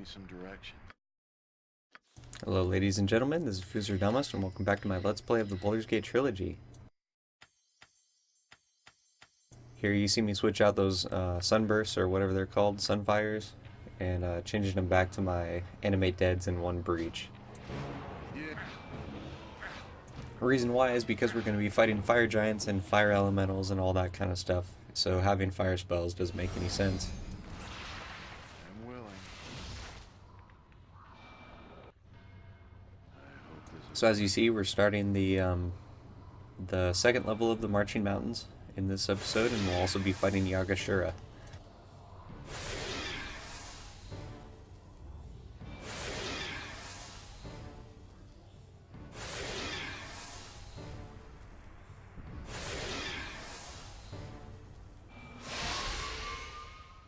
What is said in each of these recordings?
me some direction. Hello ladies and gentlemen, this is Fuzerdamus and welcome back to my Let's Play of the Baldur's Gate Trilogy. Here you see me switch out those sunbursts, or whatever they're called, sunfires, and changing them back to my animate deads in one breach. Yeah. The reason why is because we're going to be fighting fire giants and fire elementals and all that kind of stuff, so having fire spells doesn't make any sense. I'm willing. I hope this is... So as you see, we're starting the second level of the Marching Mountains in this episode, and we'll also be fighting Yaga Shura.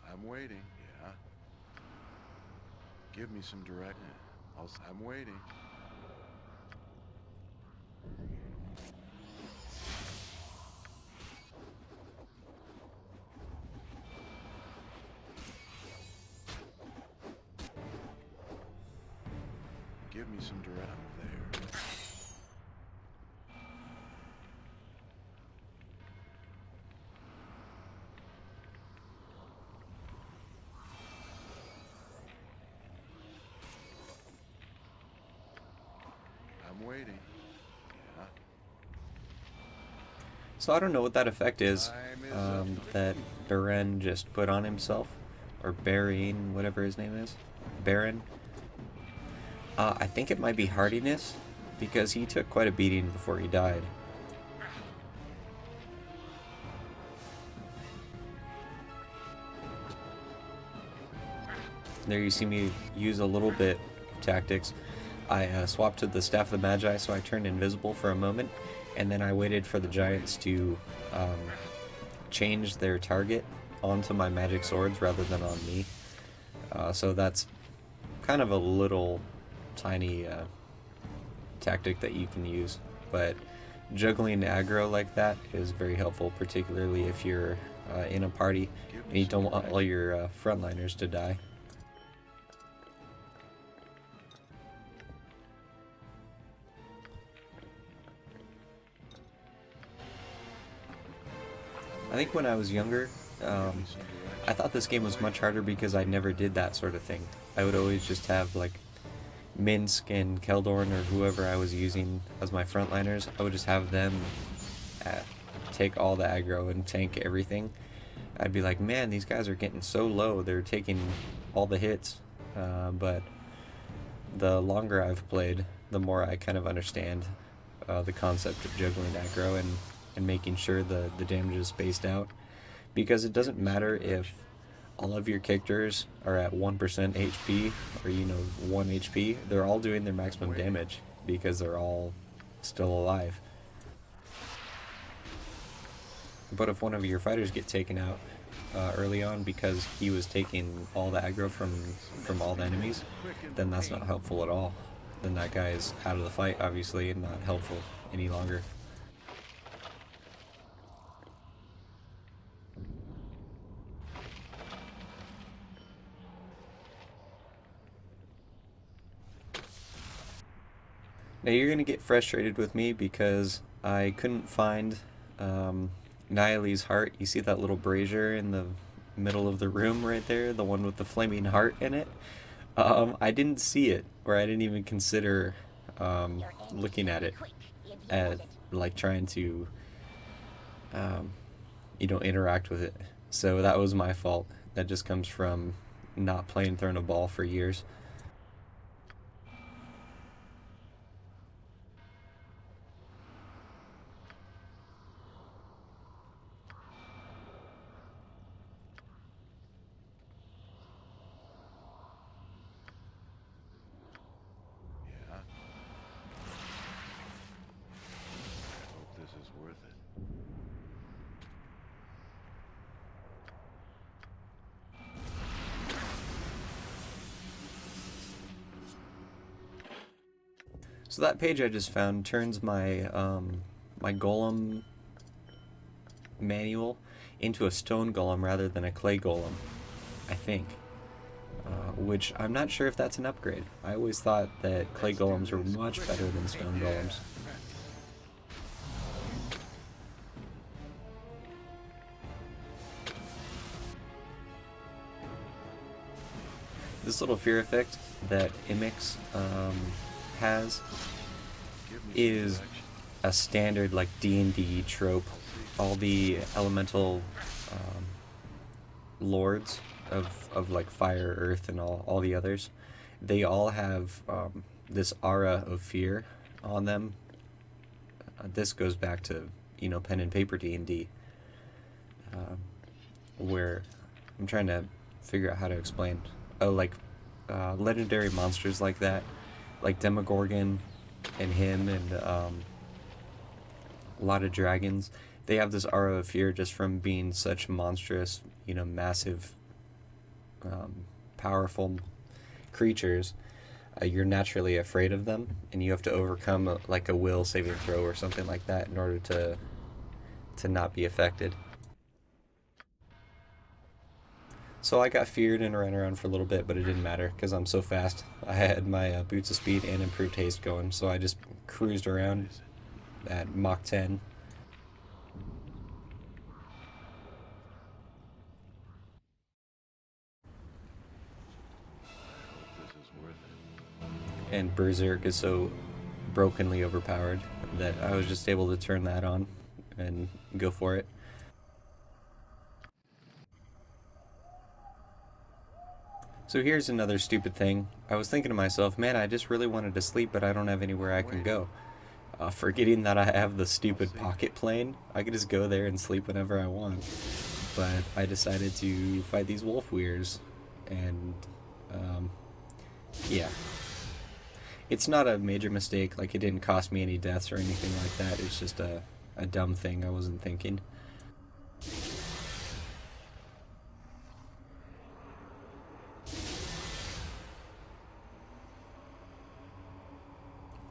I'm waiting. Yeah. Give me some direction. I'm waiting. Give me some direct there. I'm waiting. Yeah. So I don't know what that effect is Time is up. that Beren just put on himself, or Barin, whatever his name is, Baron. I think it might be hardiness, because he took quite a beating before he died. There you see me use a little bit of tactics. I swapped to the Staff of the Magi, so I turned invisible for a moment, and then I waited for the giants to change their target onto my magic swords rather than on me. So that's kind of a little tiny tactic that you can use, but juggling aggro like that is very helpful, particularly if you're in a party and you don't want all your frontliners to die. I think when I was younger, I thought this game was much harder because I never did that sort of thing. I would always just have like Minsk and Keldorn or whoever I was using as my frontliners. I would just have them take all the aggro and tank everything. I'd be like, man, these guys are getting so low, they're taking all the hits. But the longer I've played, the more I kind of understand the concept of juggling aggro and making sure the damage is spaced out. Because it doesn't matter if all of your characters are at 1% HP or 1 HP, they're all doing their maximum damage because they're all still alive. But if one of your fighters get taken out early on because he was taking all the aggro from all the enemies, then that's not helpful at all. Then that guy is out of the fight, obviously, and not helpful any longer. Now you're going to get frustrated with me because I couldn't find Nihili's heart. You see that little brazier in the middle of the room right there? The one with the flaming heart in it? I didn't see it, or I didn't even consider looking at it, like trying to interact with it. So that was my fault. That just comes from not playing Throne of Ball for years. Yeah. I hope this is worth it. So that page I just found turns my my golem manual into a stone golem rather than a clay golem, I think. which I'm not sure if that's an upgrade. I always thought that clay golems were much better than stone golems. This little fear effect that Imix has is a standard like D&D trope. All the elemental lords of like fire, earth, and all the others, they all have this aura of fear on them. This goes back to, you know, pen and paper D&D, where I'm trying to figure out how to explain. Oh, like legendary monsters like that, like Demogorgon and him, and a lot of dragons. They have this aura of fear just from being such monstrous, you know, massive, powerful creatures. You're naturally afraid of them, and you have to overcome like a will saving throw or something like that in order to not be affected. So I got feared and ran around for a little bit, but it didn't matter because I'm so fast. I had my boots of speed and improved haste going, so I just cruised around at Mach 10. And Berserk is so brokenly overpowered that I was just able to turn that on and go for it. So here's another stupid thing. I was thinking to myself, man, I just really wanted to sleep, but I don't have anywhere I can go. Forgetting that I have the stupid pocket plane, I could just go there and sleep whenever I want. But I decided to fight these wolf weirs, and yeah. It's not a major mistake, like it didn't cost me any deaths or anything like that. It's just a dumb thing I wasn't thinking.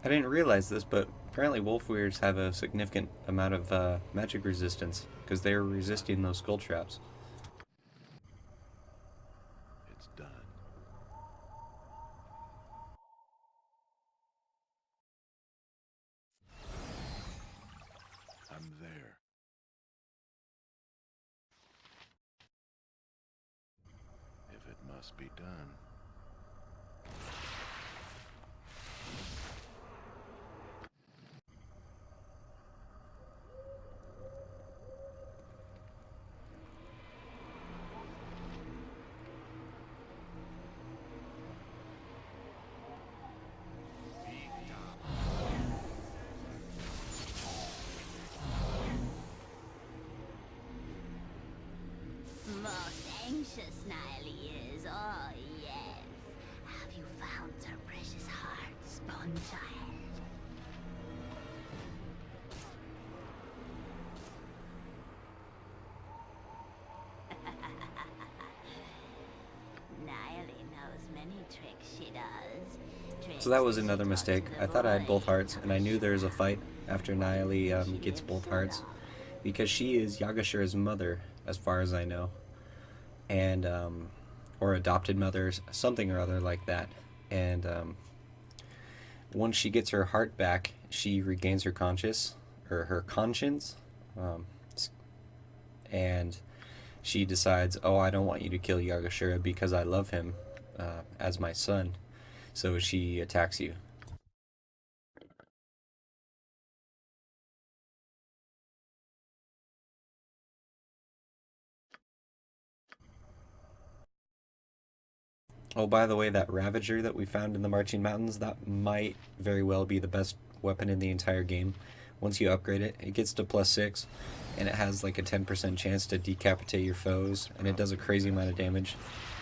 I didn't realize this, but apparently wolf weirs have a significant amount of magic resistance, because they were resisting those skull traps. It's done. I'm there. If it must be done. Most anxious Niley is, oh yes. Have you found her precious heart, spawn child? Niley knows many tricks she does. So that was another mistake. I thought I had both hearts, and I knew there was a fight after Nayeli gets both hearts, because she is Yaga Shura's mother, as far as I know, and or adopted mother, something or other like that. And once she gets her heart back, she regains her her conscience, and she decides, oh, I don't want you to kill Yaga Shura because I love him as my son. So she attacks you. Oh, by the way, that Ravager that we found in the Marching Mountains, that might very well be the best weapon in the entire game. Once you upgrade it, it gets to +6, and it has like a 10% chance to decapitate your foes, and it does a crazy amount of damage.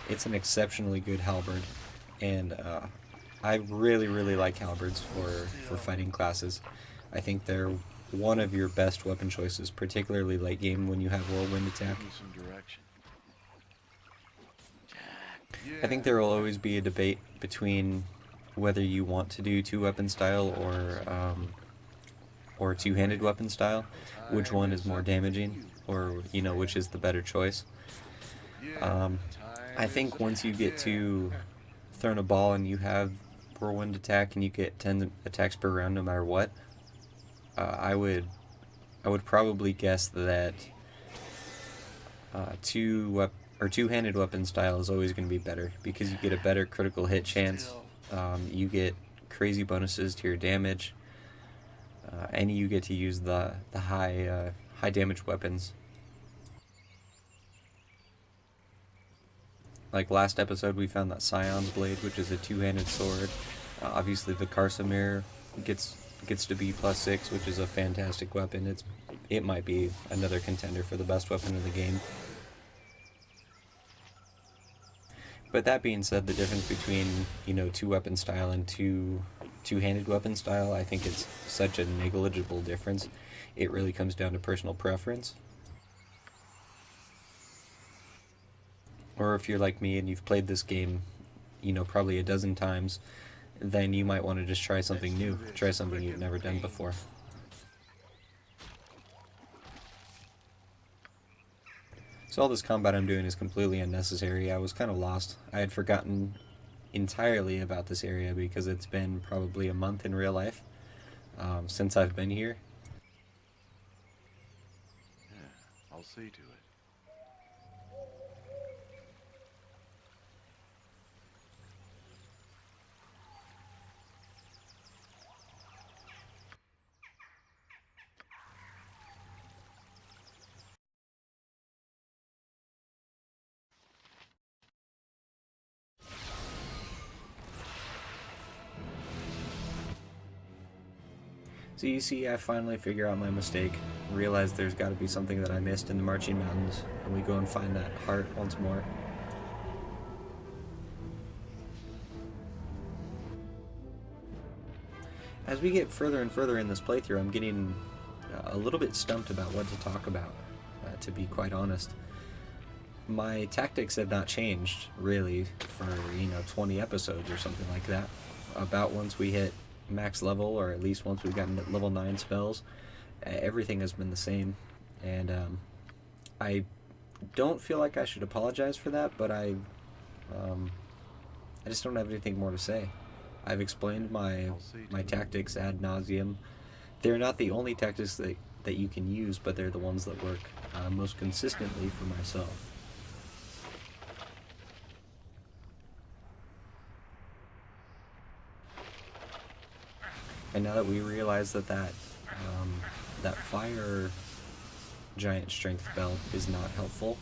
It's an exceptionally good halberd, and I really, really like halberds for fighting classes. I think they're one of your best weapon choices, particularly late game when you have whirlwind attack. Give me some direction. I think there will always be a debate between whether you want to do two-weapon style or two-handed weapon style, which one is more damaging, or you know, which is the better choice. I think once you get to throwing a ball and you have whirlwind attack and you get 10 attacks per round no matter what, I would probably guess that two-handed weapon style is always going to be better because you get a better critical hit chance. You get crazy bonuses to your damage, and you get to use the high damage weapons. Like last episode, we found that Scion's Blade, which is a two-handed sword. Obviously, the Karsamir gets to be +6, which is a fantastic weapon. It might be another contender for the best weapon in the game. But that being said, the difference between two-weapon style and two-handed weapon style, I think it's such a negligible difference. It really comes down to personal preference. Or if you're like me and you've played this game, probably a dozen times, then you might want to just try something new, try something you've never done before. So all this combat I'm doing is completely unnecessary. I was kind of lost. I had forgotten entirely about this area because it's been probably a month in real life since I've been here. Yeah, I'll see to it. So you see, I finally figure out my mistake, realize there's got to be something that I missed in the Marching Mountains, and we go and find that heart once more. As we get further and further in this playthrough, I'm getting a little bit stumped about what to talk about, to be quite honest. My tactics have not changed, really, for, 20 episodes or something like that. About once we hit max level, or at least once we've gotten level 9 spells, everything has been the same. And I don't feel like I should apologize for that, but I just don't have anything more to say. I've explained my tactics ad nauseum. They're not the only tactics that you can use, but they're the ones that work most consistently for myself. And now that we realize that fire giant strength belt is not helpful,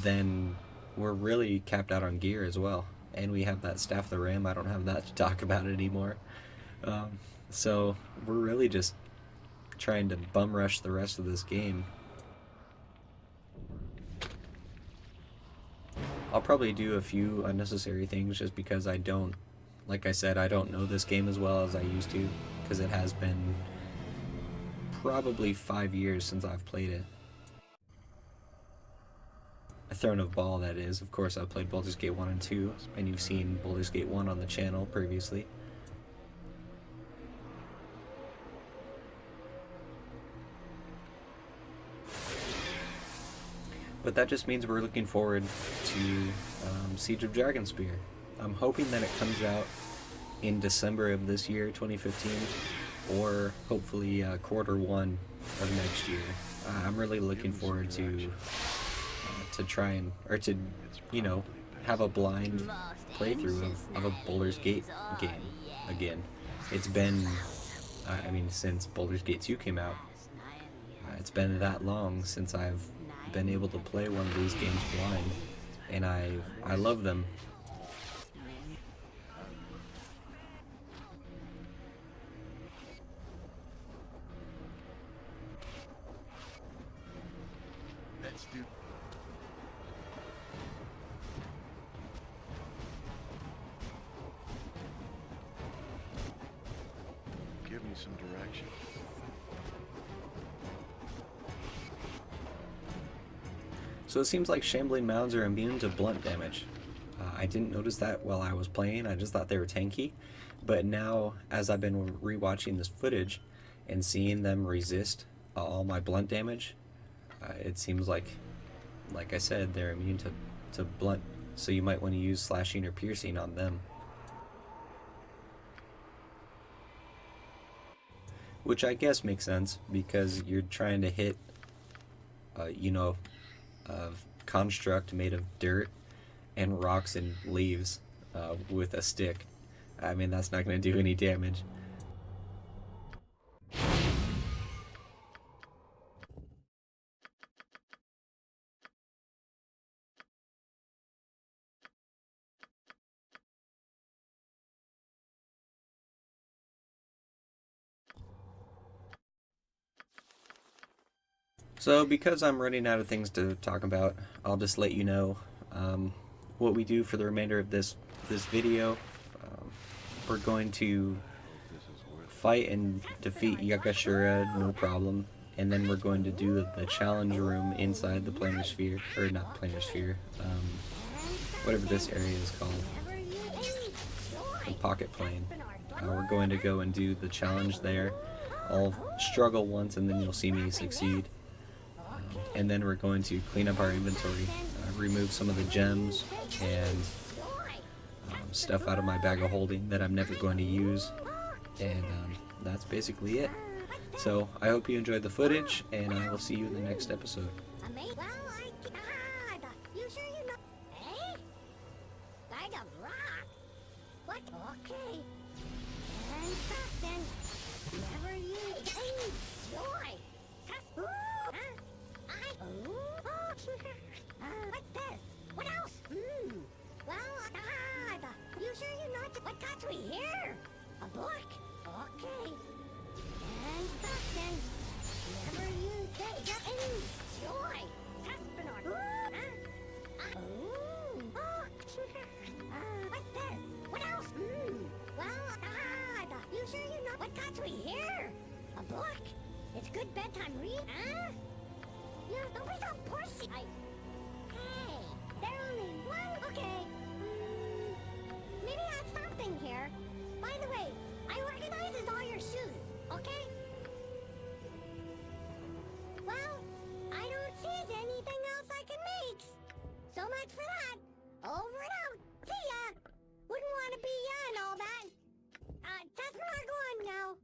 then we're really capped out on gear as well. And we have that Staff the Ram. I don't have that to talk about anymore. So we're really just trying to bum rush the rest of this game. I'll probably do a few unnecessary things just because I don't know this game as well as I used to, because it has been probably 5 years since I've played it. A Throne of Ball, that is. Of course, I've played Baldur's Gate 1 and 2, and you've seen Baldur's Gate 1 on the channel previously. But that just means we're looking forward to Siege of Dragonspear. I'm hoping that it comes out in December of this year, 2015, or hopefully Q1 of next year. I'm really looking forward to try and, or to, have a blind playthrough of a Baldur's Gate game again. It's been, since Baldur's Gate 2 came out, it's been that long since I've been able to play one of these games blind, and I love them. Let's do. Give me some direction. So it seems like Shambling Mounds are immune to blunt damage. I didn't notice that while I was playing, I just thought they were tanky. But now, as I've been rewatching this footage and seeing them resist all my blunt damage, it seems like I said, they're immune to blunt. So you might want to use slashing or piercing on them. which I guess makes sense because you're trying to hit, a construct made of dirt and rocks and leaves with a stick. I mean, that's not going to do any damage. So, because I'm running out of things to talk about, I'll just let you know what we do for the remainder of this video. We're going to fight and defeat Yaga Shura, no problem. And then we're going to do the challenge room inside the planar sphere, or not planar sphere, whatever this area is called, the pocket plane. We're going to go and do the challenge there. I'll struggle once and then you'll see me succeed. And then we're going to clean up our inventory, remove some of the gems and stuff out of my bag of holding that I'm never going to use. And that's basically it. So I hope you enjoyed the footage, and I will see you in the next episode. What got we here? A book? Okay. And then never use that. Enjoy. What's this? What else? Well, you sure you know what got we here? A book? It's good bedtime read, huh? Yeah, don't be so pussy. Hey, they're only one. Okay. Maybe I have something here. By the way, I organizes all your shoes, okay? Well, I don't see anything else I can make. So much for that. Over and out. See ya. Wouldn't want to be ya and all that. Just not going now.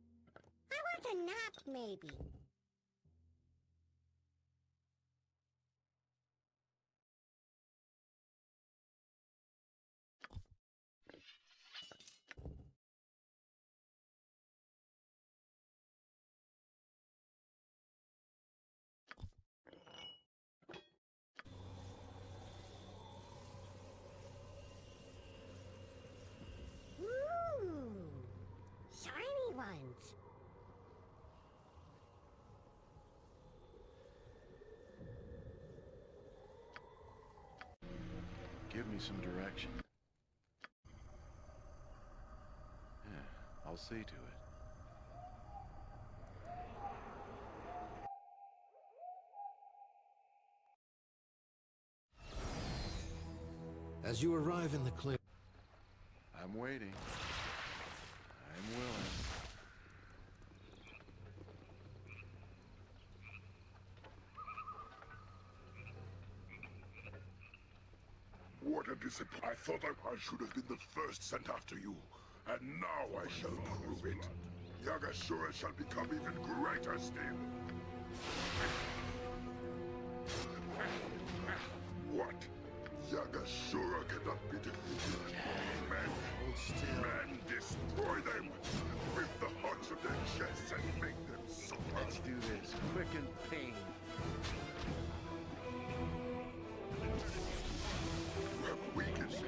I want a nap, maybe. Shiny ones. Give me some direction. Yeah, I'll see to it. As you arrive in the clear... I'm waiting. I'm willing. What a disappointment. I thought I should have been the first sent after you, and now I shall prove it. Yaga Shura shall become even greater still. What? Yaga Shura cannot be defeated. Men destroy them with the hearts of their chests and make them suffer. Let's do this quick and pain. You have weaknesses.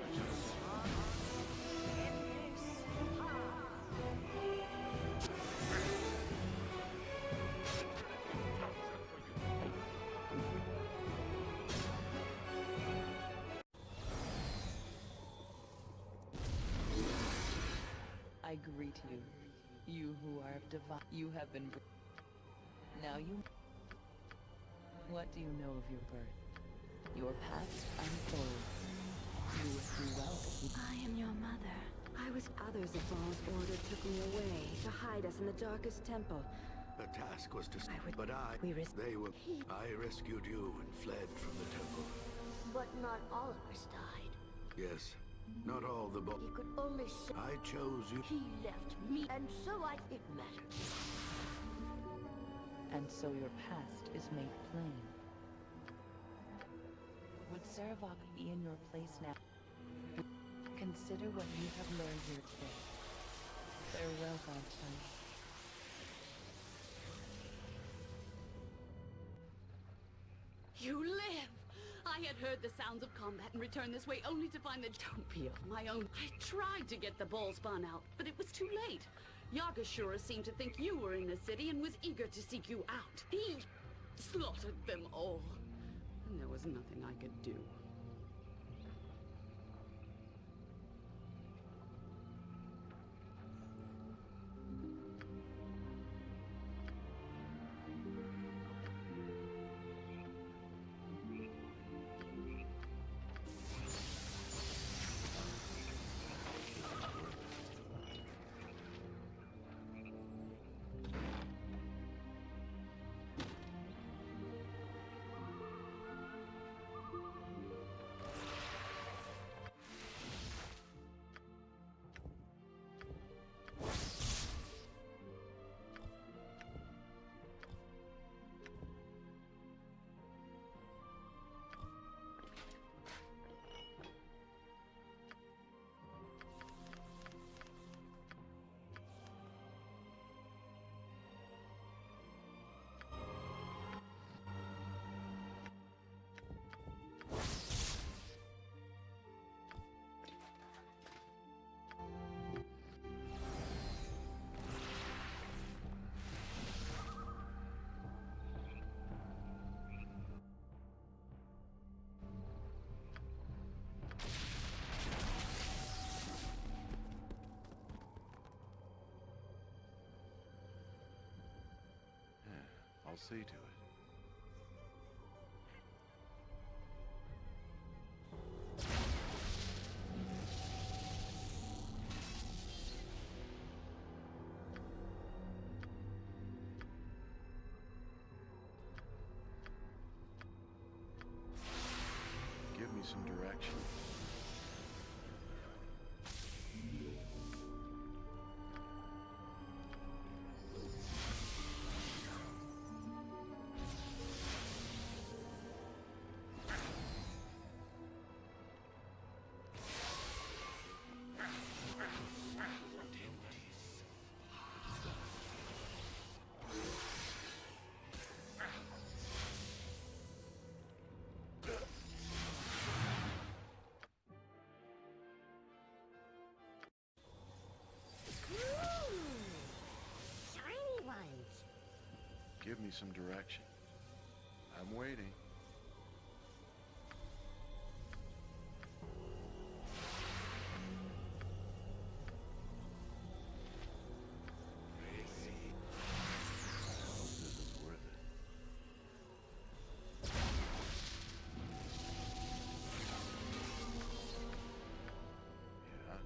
I greet you, you who are of divine. You have been. Now you. What do you know of your birth? Your past unfold. You would do well to keep. I am your mother. I was others of Baal's order took me away to hide us in the darkest temple. The task was to... But They were... I rescued you and fled from the temple. But not all of us died. Yes, not all the He could only say I chose you. he left me, and so it mattered. and so your past is made plain. Would Saravok be in your place now? Consider what you have learned here today. Farewell, godson. You live! I had heard the sounds of combat and returned this way only to find the Topia of my own. I tried to get the ball spun out, but it was too late. Yaga Shura seemed to think you were in the city and was eager to seek you out. He slaughtered them all, and there was nothing I could do. I'll see to it. Give me some direction. Shiny ones. Give me some direction. I'm waiting. This is worth it. Yeah.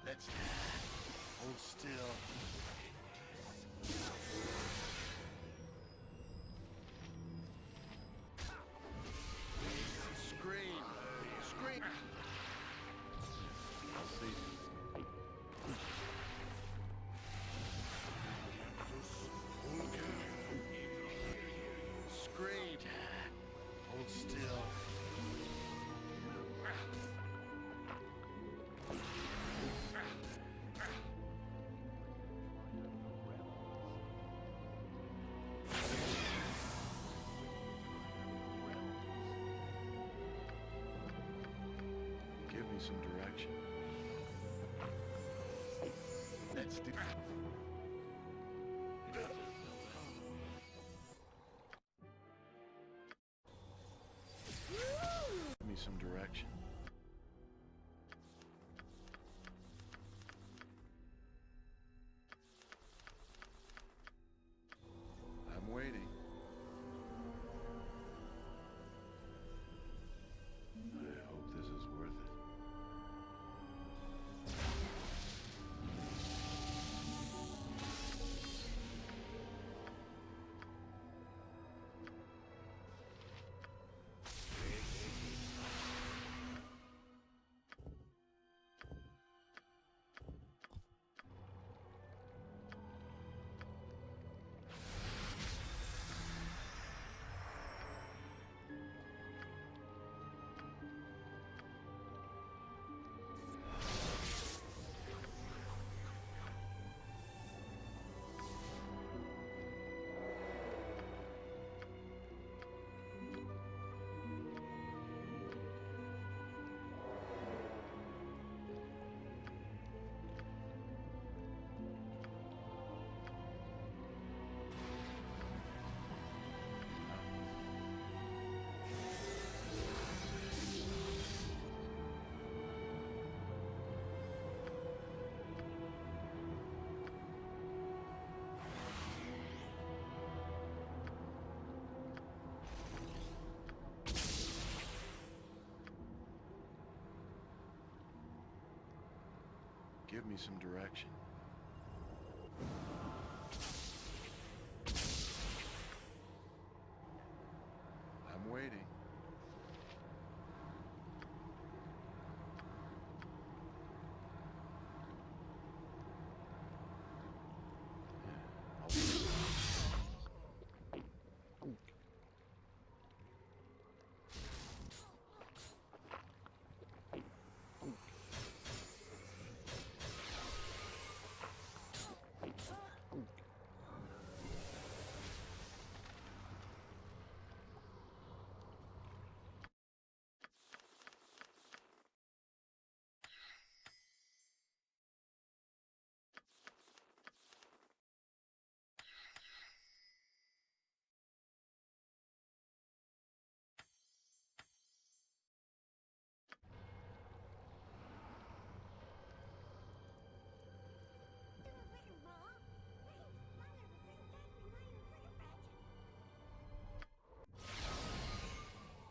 Let's hold still. Scream! Scream! I'll see you. Scream! Hold still. Give me some direction. Let's do. Give me some direction. I'm waiting. I hope this is worth it. Give me some direction. I'm waiting.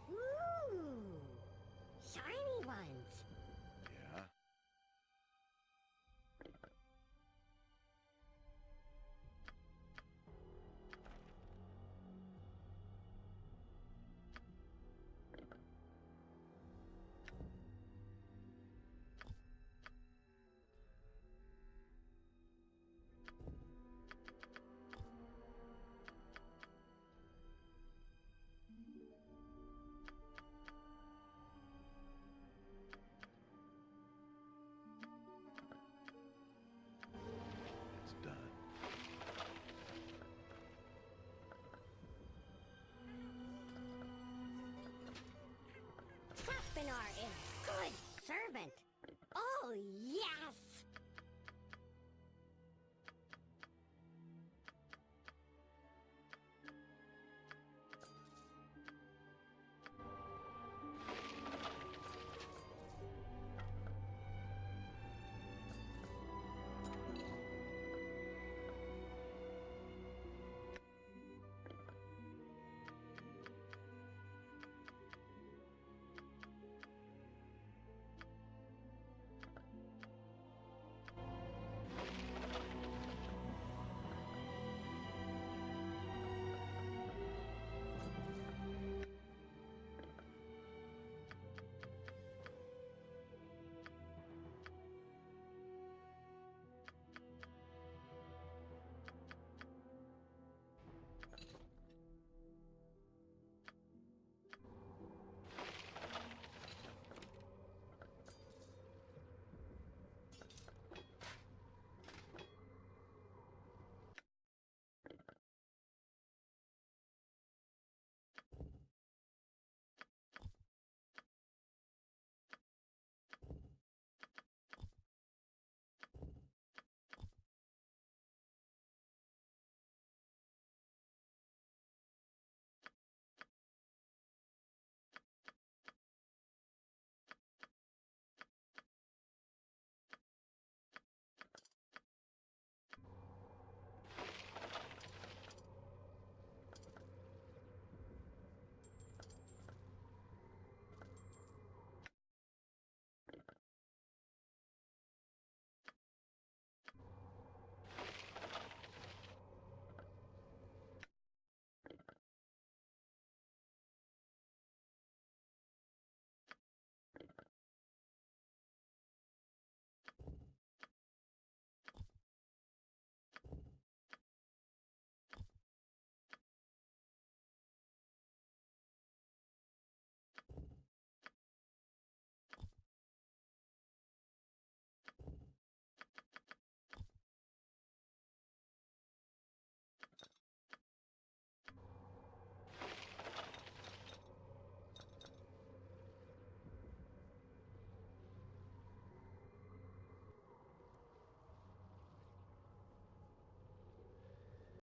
Ooh, shiny ones. Yeah? It's done. Safinar is good servant. Oh,